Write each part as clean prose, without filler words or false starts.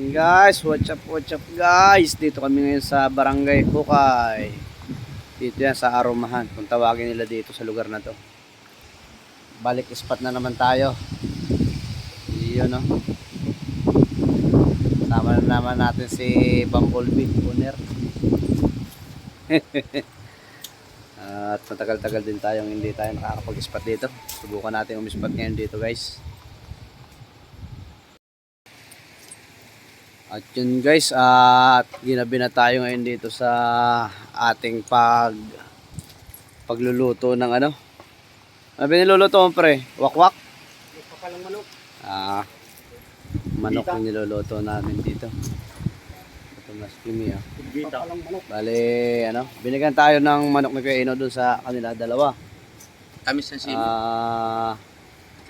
Guys, what's up guys? Dito kami ngayon sa Barangay Hukay. Dito yan sa Aromahan, kung tawagin nila dito sa lugar na to. Balik spot na naman tayo. Yun o. Sama na naman natin si Bumblebee owner. At matagal-tagal din tayong hindi tayo nakakapag-spot dito. Subukan natin umi-spot ngayon dito guys. At yun guys, at ginabi na tayo ngayon dito sa ating pagluluto ng ano. Ano niluluto mo pre? Wakwak? Papalang manok. Manok yung niluluto namin dito. Ito mas kimi ah. Papalang manok. Bale, ano, binigyan tayo ng manok na Kuya Ino doon sa kanila dalawa. Tamis ng sili.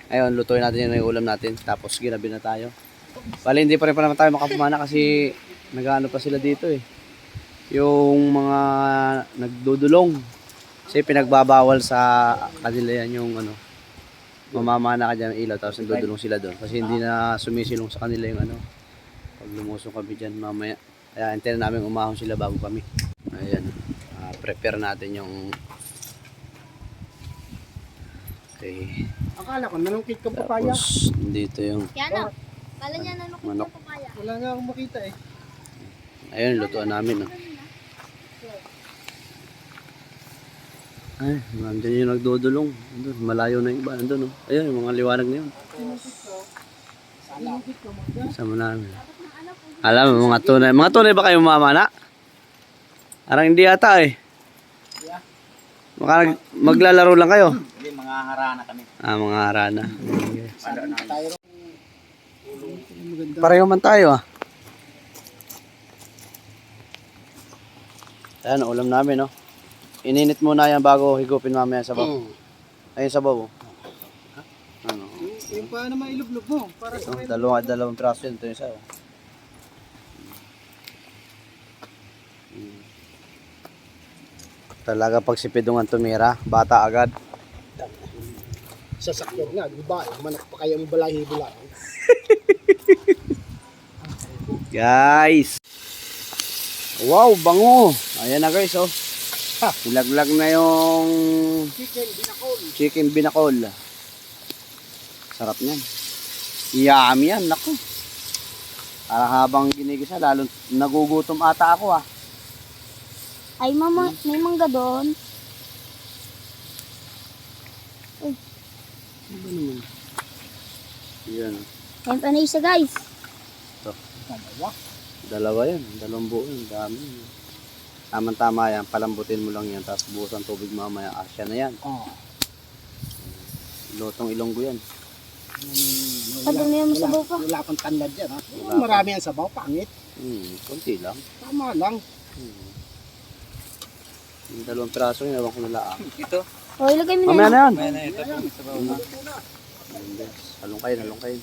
Ayun, lutuin natin yung ulam natin. Tapos ginabi na tayo. Bale, hindi pa rin pa naman tayo makapamana kasi nag-ano pa sila dito eh. Yung mga nagdudulong. Kasi pinagbabawal sa kanila yan yung ano. Mamamana ka dyan ng ilaw tapos nagdudulong sila doon. Kasi hindi na sumisilong sa kanila yung ano. Pag lumusong kami dyan mamaya. Kaya antayin namin umahon sila bago kami. Ayan. Prepare natin yung... Okay. Akala ko nanungkit ka papaya. Tapos dito yung... Yan o. Kala niya nanukit Manok. yung papaya. Wala nga akong makita eh. Ayun, lutuan namin. Oh. Ay, nandiyan yung nagdudulong. Andun, malayo na yung iba. Andun, oh. Ayun, yung mga liwanag na yun. Sama namin. Alam mo, mga tunay. Mga tunay ba kayo mamana? Parang hindi ata eh. Baka maglalaro lang kayo. Hindi, mga harana kami. Mga harana. Tayo. Pareho man tayo ah. Ayan, ulam namin, no? Ininit muna yan bago higupin mamaya sa baw. Ayun sa baw. Ano? Yung pa na mailublog mo. Para sa Dalawang piraso yun. Ito yung isa. Oh. Talaga pag si Pidungan tumira, bata agad. sa sakyan nga, di ba? Manok pa kayo ang balahi-bulahi. Guys. Wow, bango. Ayan na guys, oh. Nilaglag na yung Chicken binakol. Sarap niyan. Yummy yan, naku. Para habang ginigisa, lalo nagugutom ata ako ah. Ay, mama, may mangga doon. Ano naman? Yan. Ayun pa na isa, guys. Ito. Dalawa yan. Dalawang buo yan. Dami. Tama-tama yan. Palambutin mo lang yan. Tapos buhusan tubig mamaya. Asya na yan. Lotong Ilonggo yan. Sabi mo yung sabaw pa. Wala pang tanlad yan. Ha? Marami yan sabaw, pangit. Kunti lang. Tama lang. Yung dalawang piraso yun. Ewan ko nila ah. Ito. O, ilagay mo Mamaya na. na yan. May na ito. Sabaw na. Halong kayo.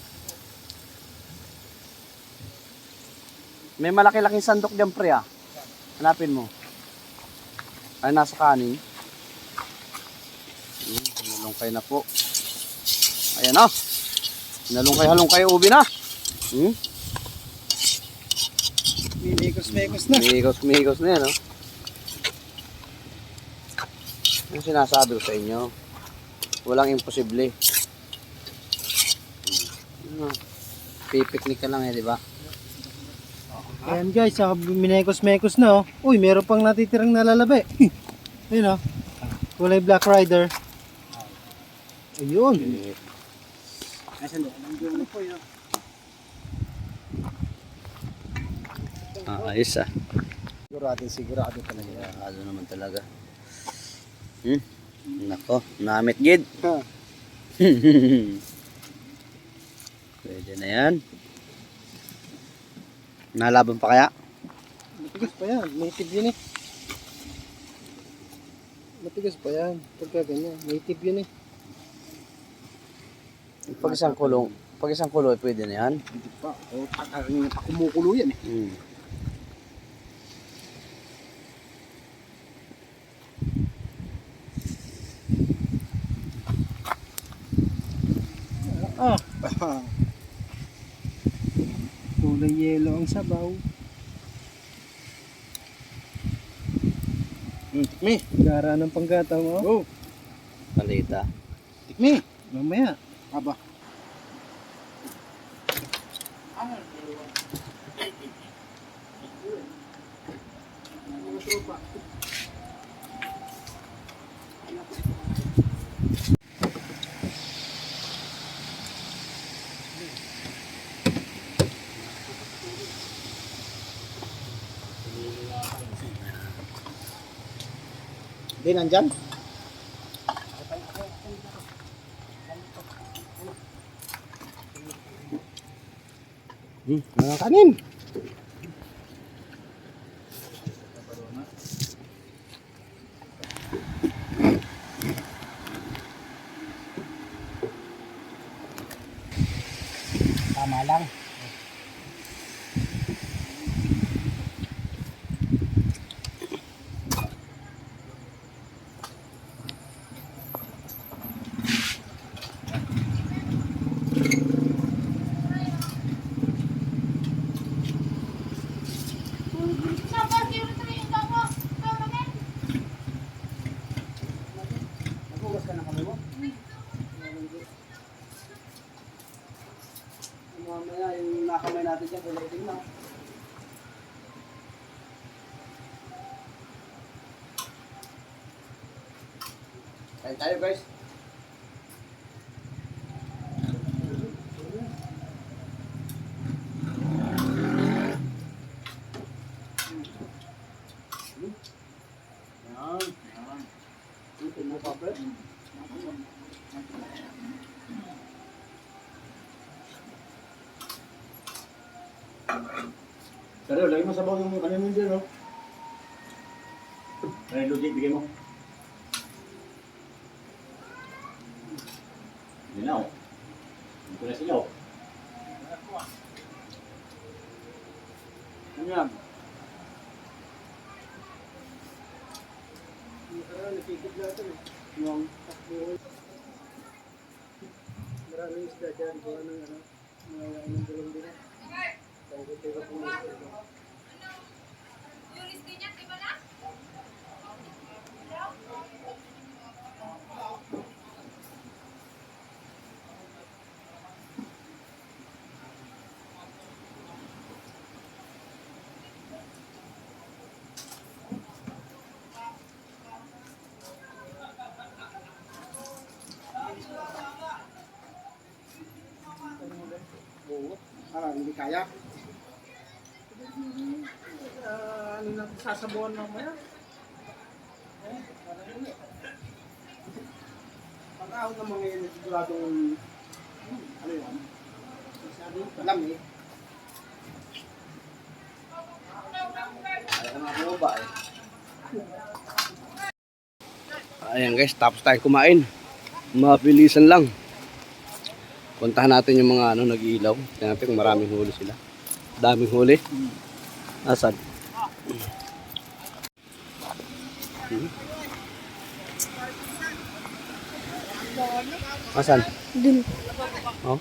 May malaki-laking sandok dyan pre ah. Hanapin mo. Ay nasa kanin. Halong na po. Ayan na. Halong kayo ubi na. Mimikos-mekos na. Mihigos na yan oh. Yung sinasabi ko sa inyo. Walang imposible. Pipiknik ka lang eh, di ba? Ayan guys, minekos-mekos na oh. Uy, meron pang natitirang nalalabi. Ayun oh. Kulay Black Rider. Ayun. Ayos ah. Sigurado talaga. Ano naman talaga. Nako, namit gid. Pwede na yan. Nalaban pa kaya? Matigas pa yan. Native yun eh. Matigas pa yan. Pagka ganyan. Native yun eh. Pag isang kulo, pwede na yan. Hindi pa. O, kumukulo yan eh. Kulay yelo ang sabaw. Tikmi. Gara ng panggatang mo. Oh, Palita. tikmi. Mamaya. Aba. Di nandyan? Mga kanin. Tama lang. Nagugas ka na kami mo? Mamaya yung nakamay natin dyan, kulitin na. Kain tayo guys. Yan. Yan. Ito mo pa, pre. Pero lagi mo sabaw yung kanin mo dyan, no? Ano yung logic, bigay mo? Hindi na, oh. Hindi ko na silaw. Ano yan? Nakikip natin eh. Yung takbo. Maraming isda dyan. Gawa ng ano. Mga ng bulong din. Tira po ng isda. Parang hindi kaya. Ano na sasabuan mamaya? Pag-ahon ng mga yun, siguradong, ano yun? Alam eh. Ayaw na ako ba eh. Ayan guys, tapos tayo kumain. Mabilisan lang. Puntahan natin yung mga ano nag-iilaw. Tingnan natin kung maraming huli sila. Daming huli. Asan? Asan? Dun. Oh?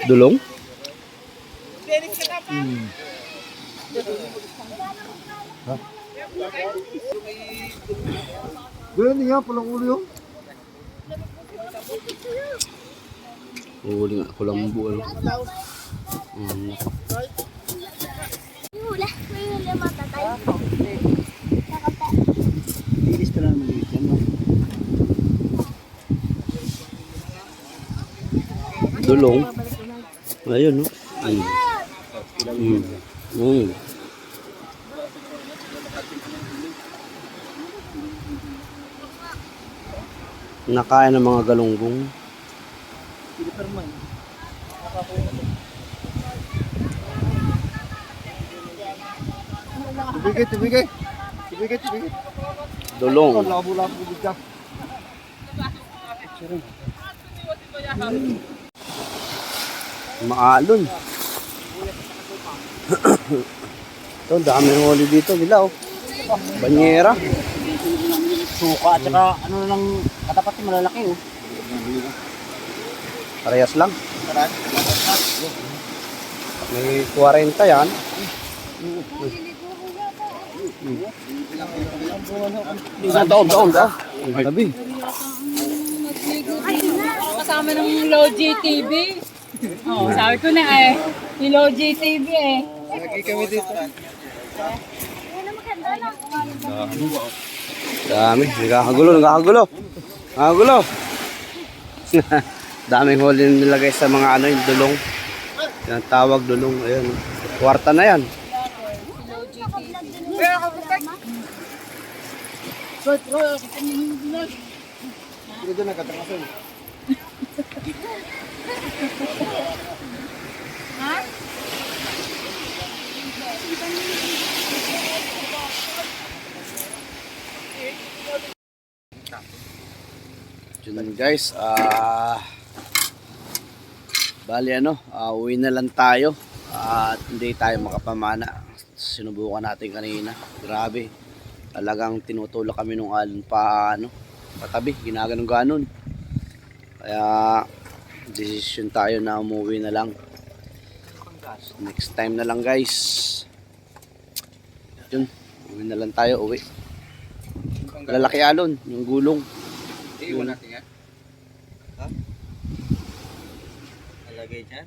Dulong? Gano'n niya, palang ulo yung. Huli nga, kulambo. Ano? May hula. May hula matatay. Nakata. Bilis ka lang maliit yan. No? Dulong. Ayun, no? Nakain ng mga galunggong. Piliperman. Tubigay, tubigay. Tubigay, tubigay. Dulong. Labo-labo bigla. Maalon. Ito, dami ng huli dito. Bila, oh. Banyera. Suka at saka ano lang katapat yung malalaki, oh. Parehas lang. Tara. May 40 yan. Doon. Ang tabi. Kasama ng Logi TV. Oh, sabi ko na eh. Ni Logi TV eh. Lagi kami dito. Dami. Nagkakagulo. Daming huli nilagay sa mga ano yung dulong. Yung tawag dulong. Ayan. Kwarta na yan. Dito na katangasan. Yun guys, bali uwi na lang tayo at hindi tayo makapamana. Sinubukan natin kanina, grabe, talagang tinutulak kami nung alon patabi, ginaganon-ganon. Kaya decision tayo na umuwi na lang. Next time na lang guys. Yun, uwi na lang tayo, uwi. Lalaki alon, yung gulong. Iwan natin yan. Ha? Alagay dyan.